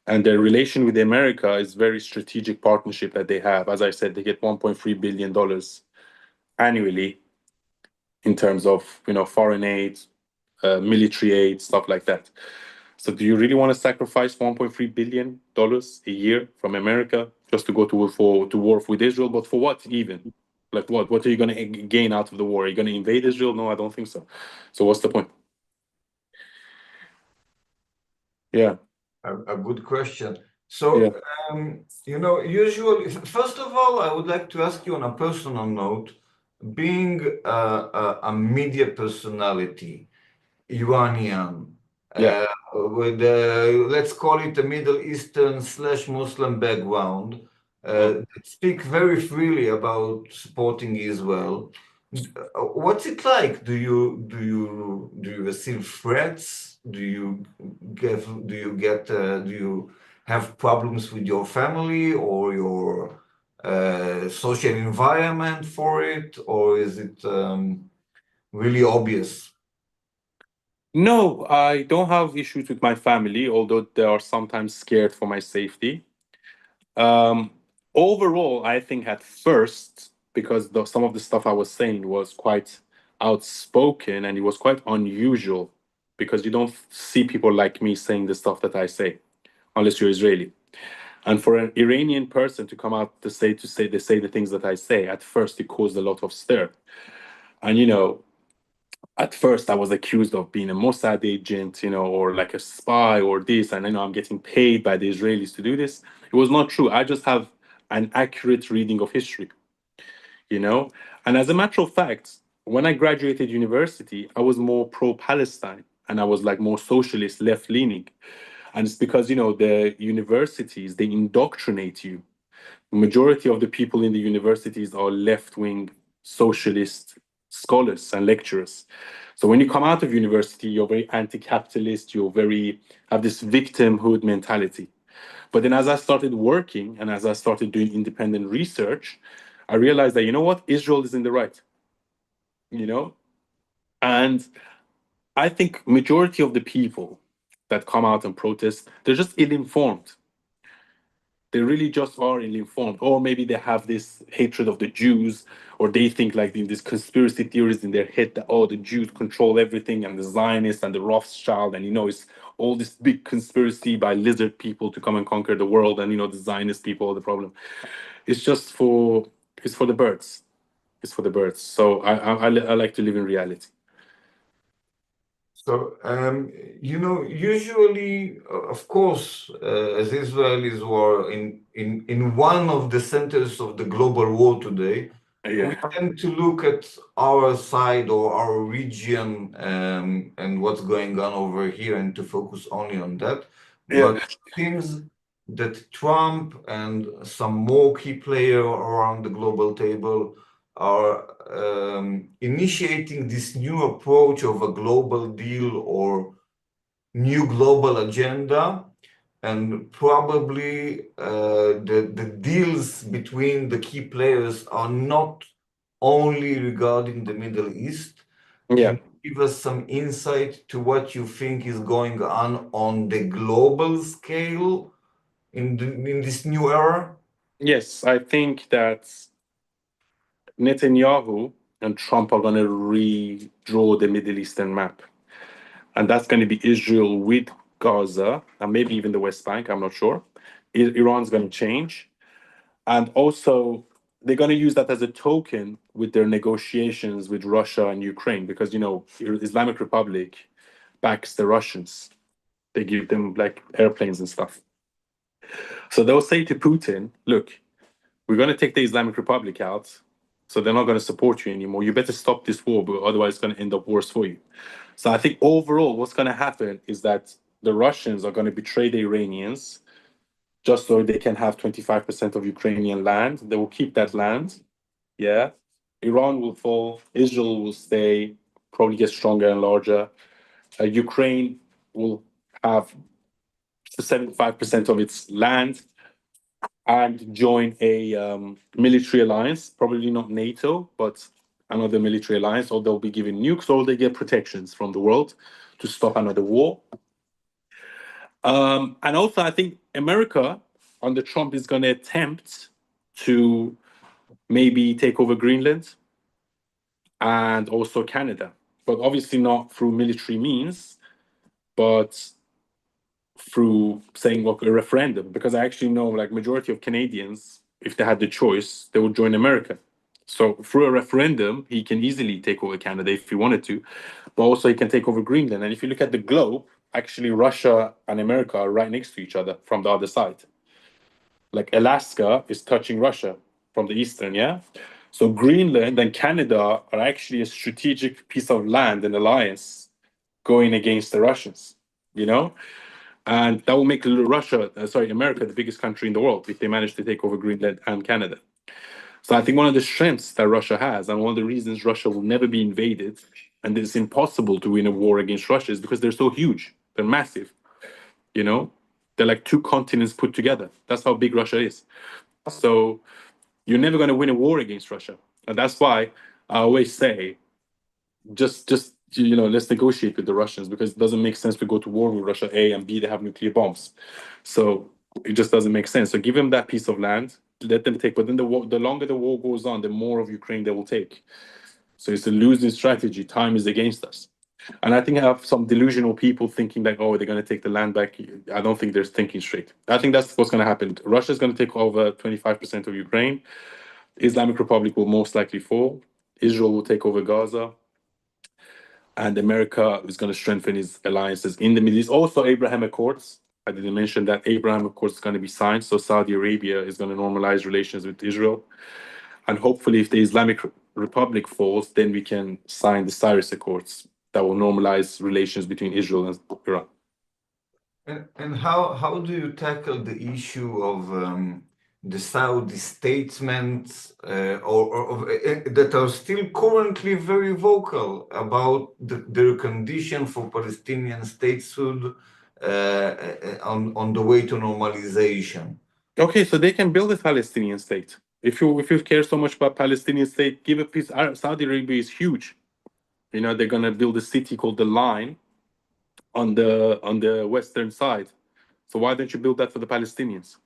And their relation with America is very strategic partnership that they have. As I said, they get $1.3 billion annually in terms of foreign aid, military aid, stuff like that. So do you really want to sacrifice $1.3 billion a year from America just to go to war with Israel? But for what even? Like what? What are you going to gain out of the war? Are you going to invade Israel? No, I don't think so. So what's the point? Yeah. A good question. So, usually, first of all, I would like to ask you on a personal note, being a media personality, Iranian, with let's call it a Middle Eastern / Muslim background, speak very freely about supporting Israel. What's it like? Do you receive threats? Do you have problems with your family or your social environment for it, or is it really obvious? No, I don't have issues with my family, although they are sometimes scared for my safety. Overall, I think at first, because some of the stuff I was saying was quite outspoken and it was quite unusual, because you don't see people like me saying the stuff that I say, unless you're Israeli. And for an Iranian person to come out to say the things that I say, at first it caused a lot of stir. And at first I was accused of being a Mossad agent, or like a spy or this, and I'm getting paid by the Israelis to do this. It was not true. I just have an accurate reading of history, And as a matter of fact, when I graduated university, I was more pro-Palestine, and I was like more socialist, left-leaning. And it's because, the universities, they indoctrinate you. The majority of the people in the universities are left-wing socialist scholars and lecturers. So when you come out of university, you're very anti-capitalist, have this victimhood mentality. But then as I started working and as I started doing independent research, I realized that, Israel is in the right, And I think majority of the people that come out and protest, they're just ill-informed. They really just are ill-informed, or maybe they have this hatred of the Jews, or they think like these conspiracy theories in their head that the Jews control everything, and the Zionists and the Rothschild, and it's all this big conspiracy by lizard people to come and conquer the world, and the Zionist people are the problem. It's for the birds. It's for the birds. So I like to live in reality. So, usually, of course, as Israelis were in one of the centers of the global war today, we tend to look at our side or our region and what's going on over here and to focus only on that. But it seems that Trump and some more key players around the global table are initiating this new approach of a global deal or new global agenda. And probably the deals between the key players are not only regarding the Middle East. Yeah. Can you give us some insight to what you think is going on the global scale in this new era? Yes, I think that Netanyahu and Trump are going to redraw the Middle Eastern map. And that's going to be Israel with Gaza and maybe even the West Bank. I'm not sure. Iran's going to change. And also, they're going to use that as a token with their negotiations with Russia and Ukraine because, you know, Islamic Republic backs the Russians. They give them like airplanes and stuff. So they'll say to Putin, look, we're going to take the Islamic Republic out. So they're not going to support you anymore. You better stop this war, but otherwise it's going to end up worse for you. So I think overall what's going to happen is that the Russians are going to betray the Iranians just so they can have 25% of Ukrainian land. They will keep that land. Yeah. Iran will fall. Israel will stay, probably get stronger and larger. Ukraine will have 75% of its land and join a military alliance, probably not NATO, but another military alliance, or they'll be given nukes, or they get protections from the world to stop another war. And also, I think America under Trump is going to attempt to maybe take over Greenland and also Canada, but obviously not through military means, but through saying, look, a referendum, because I actually know like majority of Canadians, if they had the choice, they would join America. So through a referendum, he can easily take over Canada if he wanted to, but also he can take over Greenland. And if you look at the globe, actually Russia and America are right next to each other from the other side. Like Alaska is touching Russia from the eastern, yeah? So Greenland and Canada are actually a strategic piece of land and alliance going against the Russians, you know? And that will make America the biggest country in the world if they manage to take over Greenland and Canada. So I think one of the strengths that Russia has, and one of the reasons Russia will never be invaded, and it's impossible to win a war against Russia, is because they're so huge. They're massive, you know? They're like 2 continents put together. That's how big Russia is. So you're never going to win a war against Russia. And that's why I always say, just you know, let's negotiate with the Russians, because it doesn't make sense to go to war with Russia, A, and B, they have nuclear bombs. So it just doesn't make sense. So give them that piece of land, let them take, but then the longer the war goes on, the more of Ukraine they will take. So it's a losing strategy. Time is against us. And I think I have some delusional people thinking like, oh, they're going to take the land back. I don't think they're thinking straight. I think that's what's going to happen. Russia's going to take over 25% of Ukraine. Islamic Republic will most likely fall. Israel will take over Gaza. And America is going to strengthen its alliances in the Middle East. Also, Abraham Accords. I didn't mention that Abraham Accords is going to be signed. So Saudi Arabia is going to normalize relations with Israel. And hopefully, if the Islamic Republic falls, then we can sign the Cyrus Accords that will normalize relations between Israel and Iran. And how do you tackle the issue of the Saudi statesmen that are still currently very vocal about their condition for Palestinian statehood on the way to normalization? Okay, so they can build a Palestinian state. If you care so much about Palestinian state, give a piece. Saudi Arabia is huge. You know, they're gonna build a city called the Line on the western side. So why don't you build that for the Palestinians?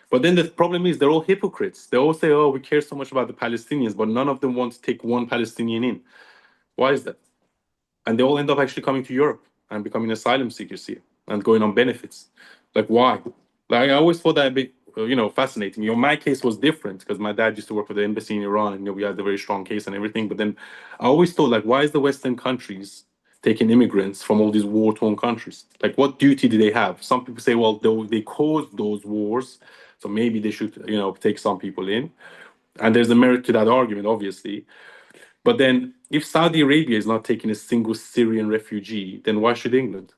But then the problem is they're all hypocrites. They all say, oh, we care so much about the Palestinians, but none of them want to take one Palestinian in. Why is that? And they all end up actually coming to Europe and becoming asylum seekers here and going on benefits. Like, why? Like, I always thought that a bit, fascinating. You know, my case was different because my dad used to work for the embassy in Iran, and we had a very strong case and everything. But then I always thought, like, why is the Western countries taking immigrants from all these war-torn countries? Like, what duty do they have? Some people say, well, they caused those wars, so maybe they should, take some people in. And there's a merit to that argument, obviously. But then if Saudi Arabia is not taking a single Syrian refugee, then why should England?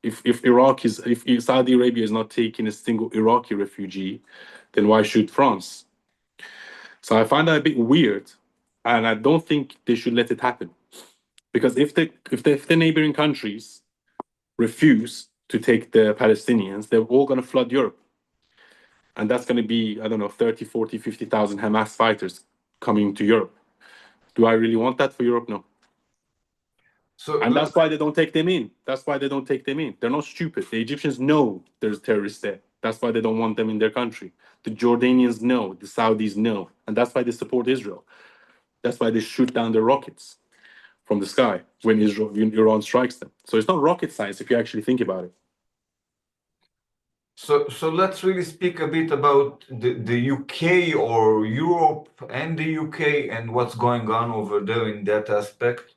If Saudi Arabia is not taking a single Iraqi refugee, then why should France? So I find that a bit weird, and I don't think they should let it happen. Because if the neighboring countries refuse to take the Palestinians, they're all going to flood Europe. And that's going to be, I don't know, 30, 40, 50,000 Hamas fighters coming to Europe. Do I really want that for Europe? No. And that's why they don't take them in. That's why they don't take them in. They're not stupid. The Egyptians know there's terrorists there. That's why they don't want them in their country. The Jordanians know. The Saudis know. And that's why they support Israel. That's why they shoot down the rockets from the sky when Iran strikes them. So it's not rocket science if you actually think about it. So let's really speak a bit about the UK or Europe and the UK and what's going on over there in that aspect.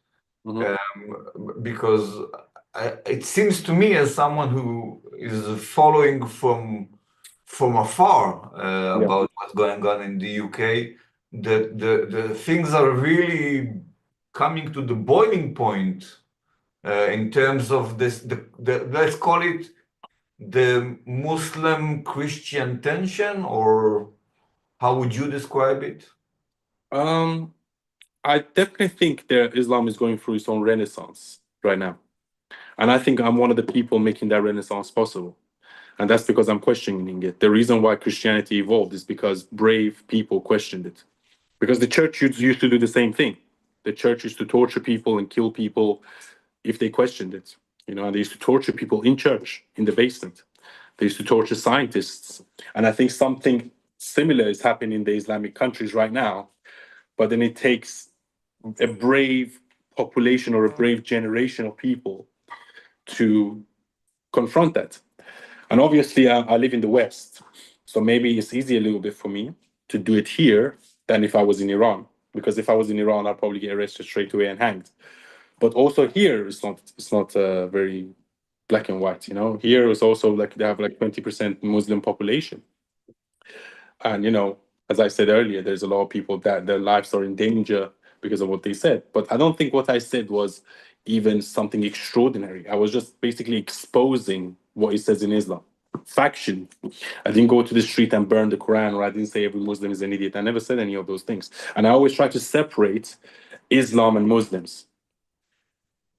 Because it seems to me, as someone who is following from afar about what's going on in the UK, that the things are really coming to the boiling point in terms of this, let's call it the Muslim-Christian tension, or how would you describe it? I definitely think that Islam is going through its own renaissance right now. And I think I'm one of the people making that renaissance possible. And that's because I'm questioning it. The reason why Christianity evolved is because brave people questioned it. Because the church used to do the same thing. The church used to torture people and kill people if they questioned it. You know, and they used to torture people in church, in the basement. They used to torture scientists. And I think something similar is happening in the Islamic countries right now. But then it takes a brave population or a brave generation of people to confront that. And obviously, I live in the West. So maybe it's easier a little bit for me to do it here than if I was in Iran. Because if I was in Iran, I'd probably get arrested straight away and hanged. But also here, it's not very black and white, you know. Here it's also like they have like 20% Muslim population. And, you know, as I said earlier, there's a lot of people that their lives are in danger because of what they said. But I don't think what I said was even something extraordinary. I was just basically exposing what it says in Islam. Faction. I didn't go to the street and burn the Quran, or I didn't say every Muslim is an idiot. I never said any of those things. And I always try to separate Islam and Muslims.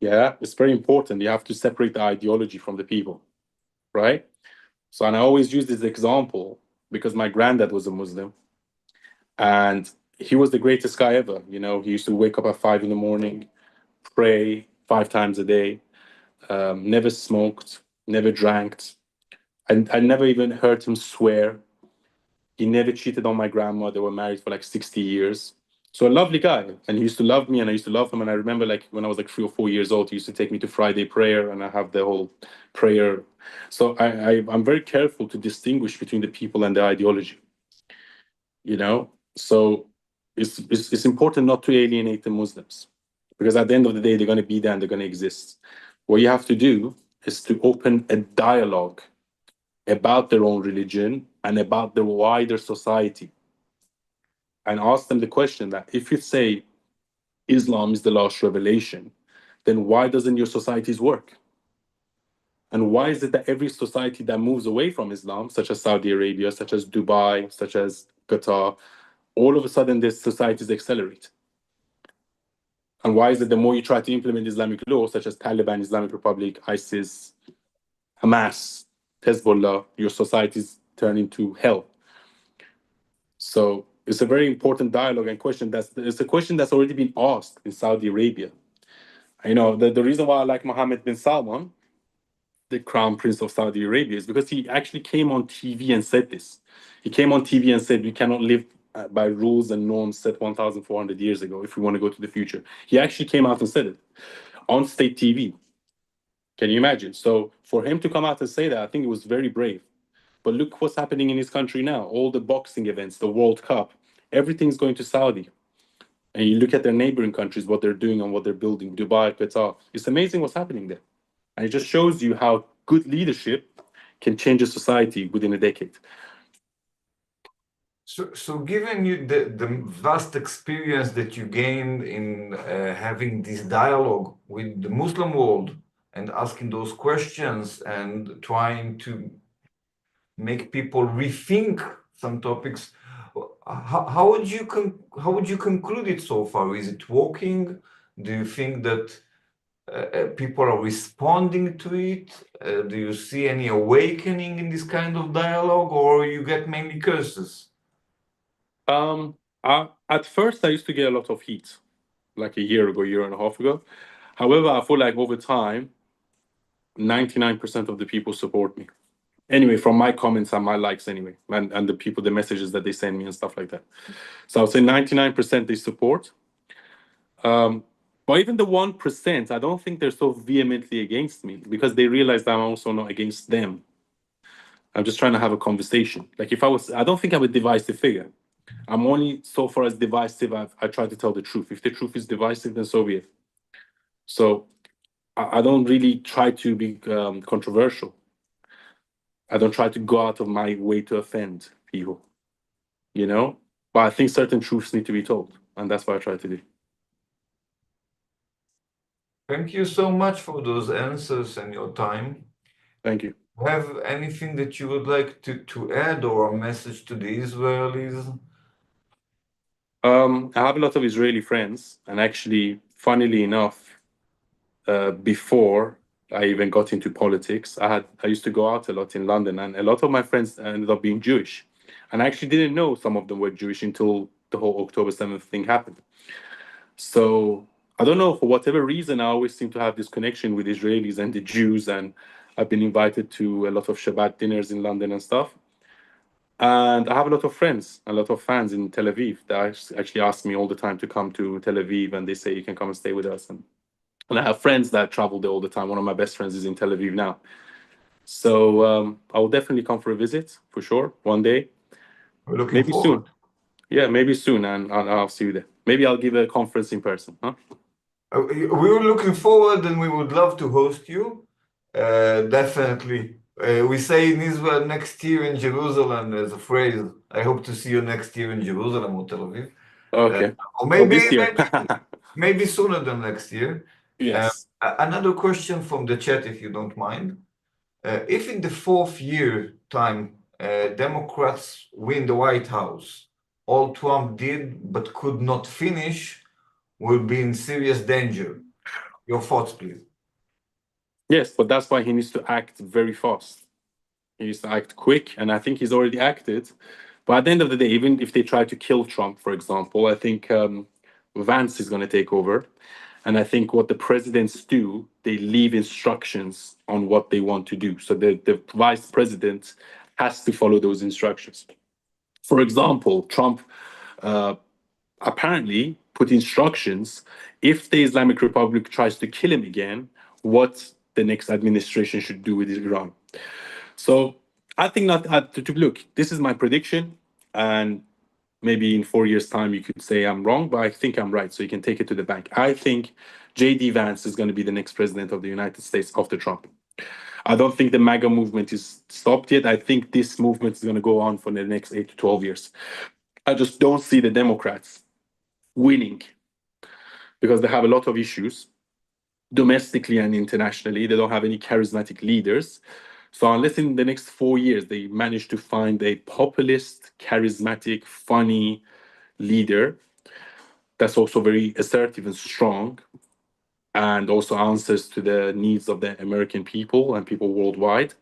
Yeah, it's very important. You have to separate the ideology from the people, right? So, and I always use this example because my granddad was a Muslim and he was the greatest guy ever. You know, he used to wake up at 5 a.m, pray 5 times a day, never smoked, never drank. I never even heard him swear. He never cheated on my grandma. They were married for like 60 years. So a lovely guy, and he used to love me, and I used to love him. And I remember, like when I was like 3 or 4 years old, he used to take me to Friday prayer, and I have the whole prayer. So I'm very careful to distinguish between the people and the ideology. You know, so it's important not to alienate the Muslims, because at the end of the day, they're going to be there and they're going to exist. What you have to do is to open a dialogue about their own religion and about the wider society, and ask them the question that if you say Islam is the last revelation, then why doesn't your societies work? And why is it that every society that moves away from Islam, such as Saudi Arabia, such as Dubai, such as Qatar, all of a sudden their societies accelerate? And why is it the more you try to implement Islamic law, such as Taliban, Islamic Republic, ISIS, Hamas, Hezbollah, your societies turn into hell? So it's a very important dialogue and question. It's a question that's already been asked in Saudi Arabia. You know, the reason why I like Mohammed bin Salman, the crown prince of Saudi Arabia, is because he actually came on TV and said this. He came on TV and said, we cannot live by rules and norms set 1,400 years ago if we want to go to the future. He actually came out and said it on state TV. Can you imagine? So for him to come out and say that, I think it was very brave. But look what's happening in his country now. All the boxing events, the World Cup, everything's going to Saudi. And you look at their neighboring countries, what they're doing and what they're building, Dubai, Qatar. It's amazing what's happening there. And it just shows you how good leadership can change a society within a decade. So given you the vast experience that you gained in having this dialogue with the Muslim world and asking those questions and trying to make people rethink some topics, how would you conclude it so far? Is it working? Do you think that people are responding to it? Do you see any awakening in this kind of dialogue, or you get mainly curses? At first, I used to get a lot of heat, like a year and a half ago. However, I feel like over time, 99% of the people support me. Anyway, from my comments and my likes anyway, and the messages that they send me and stuff like that. So I would say 99% they support. But even the 1%, I don't think they're so vehemently against me because they realize that I'm also not against them. I'm just trying to have a conversation. Like I don't think I'm a divisive figure. I'm only so far as divisive, I try to tell the truth. If the truth is divisive, then so be it. So I don't really try to be controversial. I don't try to go out of my way to offend people, you know? But I think certain truths need to be told, and that's what I try to do. Thank you so much for those answers and your time. Thank you. Have anything that you would like to add or a message to the Israelis? I have a lot of Israeli friends, and actually, funnily enough, before I even got into politics, I used to go out a lot in London, and a lot of my friends ended up being Jewish. And I actually didn't know some of them were Jewish until the whole October 7th thing happened. So I don't know, for whatever reason, I always seem to have this connection with Israelis and the Jews, and I've been invited to a lot of Shabbat dinners in London and stuff. And I have a lot of friends, a lot of fans in Tel Aviv that actually ask me all the time to come to Tel Aviv, and they say, you can come and stay with us. And I have friends that travel there all the time. One of my best friends is in Tel Aviv now. So I will definitely come for a visit, for sure, one day. We're looking Maybe forward. soon. Yeah, maybe soon, and I'll see you there. Maybe I'll give a conference in person, huh? We were looking forward, and we would love to host you. Definitely. We say in Israel next year in Jerusalem, there's a phrase, I hope to see you next year in Jerusalem or Tel Aviv. Okay. Or maybe, this year. maybe sooner than next year. Yes. Another question from the chat, if you don't mind. If in the fourth year time, Democrats win the White House, all Trump did but could not finish will be in serious danger. Your thoughts, please. Yes, but that's why he needs to act very fast. He needs to act quick, and I think he's already acted. But at the end of the day, even if they try to kill Trump, for example, I think Vance is going to take over. And I think what the presidents do, they leave instructions on what they want to do. So the vice president has to follow those instructions. For example, Trump apparently put instructions, if the Islamic Republic tries to kill him again, what the next administration should do with Iran. So I think look, this is my prediction, and maybe in 4 years' time you could say I'm wrong, but I think I'm right, so you can take it to the bank. I think J.D. Vance is going to be the next president of the United States after Trump. I don't think the MAGA movement is stopped yet. I think this movement is going to go on for the next 8 to 12 years. I just don't see the Democrats winning because they have a lot of issues domestically and internationally. They don't have any charismatic leaders. So unless in the next 4 years they manage to find a populist, charismatic, funny leader that's also very assertive and strong and also answers to the needs of the American people and people worldwide,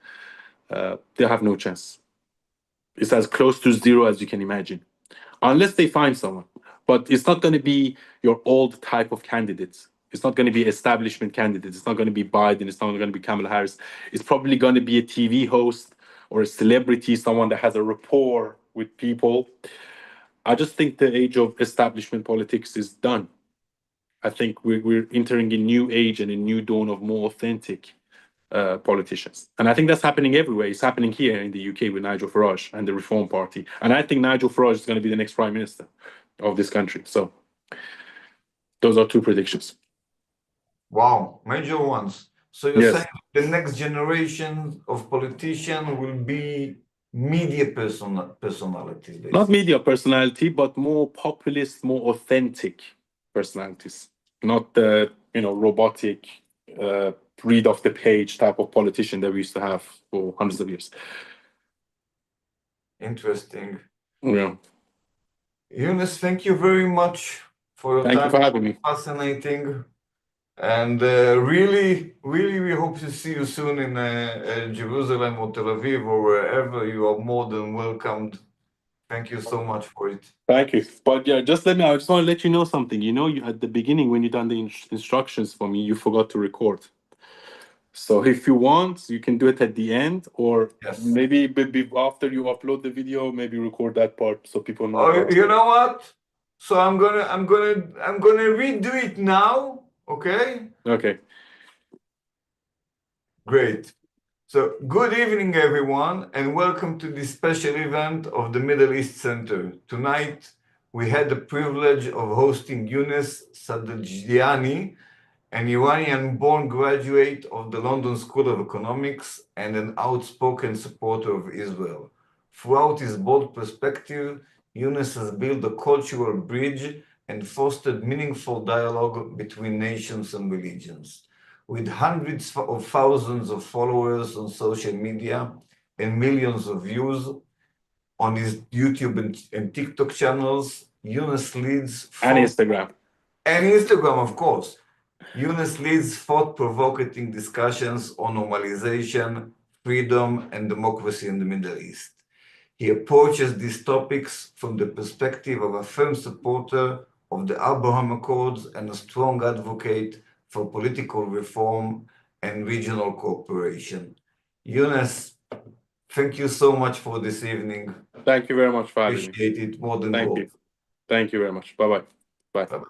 they have no chance. It's as close to zero as you can imagine, unless they find someone. But it's not going to be your old type of candidates. It's not going to be establishment candidates. It's not going to be Biden. It's not going to be Kamala Harris. It's probably going to be a TV host or a celebrity, someone that has a rapport with people. I just think the age of establishment politics is done. I think we're entering a new age and a new dawn of more authentic politicians. And I think that's happening everywhere. It's happening here in the UK with Nigel Farage and the Reform Party. And I think Nigel Farage is going to be the next prime minister of this country. So those are two predictions. Wow, major ones. So you're Yes. saying the next generation of politicians will be media personalities. Not media personality, but more populist, more authentic personalities. Not the robotic, read off the page type of politician that we used to have for hundreds of years. Interesting. Yeah. Younes, thank you very much for your Thank time. you for having me. Fascinating. And really, we hope to see you soon in Jerusalem or Tel Aviv or wherever. You are more than welcomed. Thank you so much for it. Thank you. But yeah, I just want to let you know something. You at the beginning, when you done the instructions for me, you forgot to record. So if you want, you can do it at the end, or Yes. maybe after you upload the video, maybe record that part so people know. Oh, you know what? So I'm gonna redo it now. Okay. Okay. Great. So good evening, everyone, and welcome to this special event of the Middle East Center. Tonight, we had the privilege of hosting Younes Sadjadjani, an Iranian-born graduate of the London School of Economics and an outspoken supporter of Israel. Throughout his bold perspective, Younes has built a cultural bridge and fostered meaningful dialogue between nations and religions. With hundreds of thousands of followers on social media and millions of views on his YouTube and TikTok channels, Younes leads... And Instagram. And Instagram, of course. Younes leads thought-provoking discussions on normalization, freedom, and democracy in the Middle East. He approaches these topics from the perspective of a firm supporter of the Abraham Accords and a strong advocate for political reform and regional cooperation. Younes, thank you so much for this evening. Thank you very much for having me. Appreciate it more than Thank gold. you. Thank you very much. Bye-bye. Bye. Bye-bye.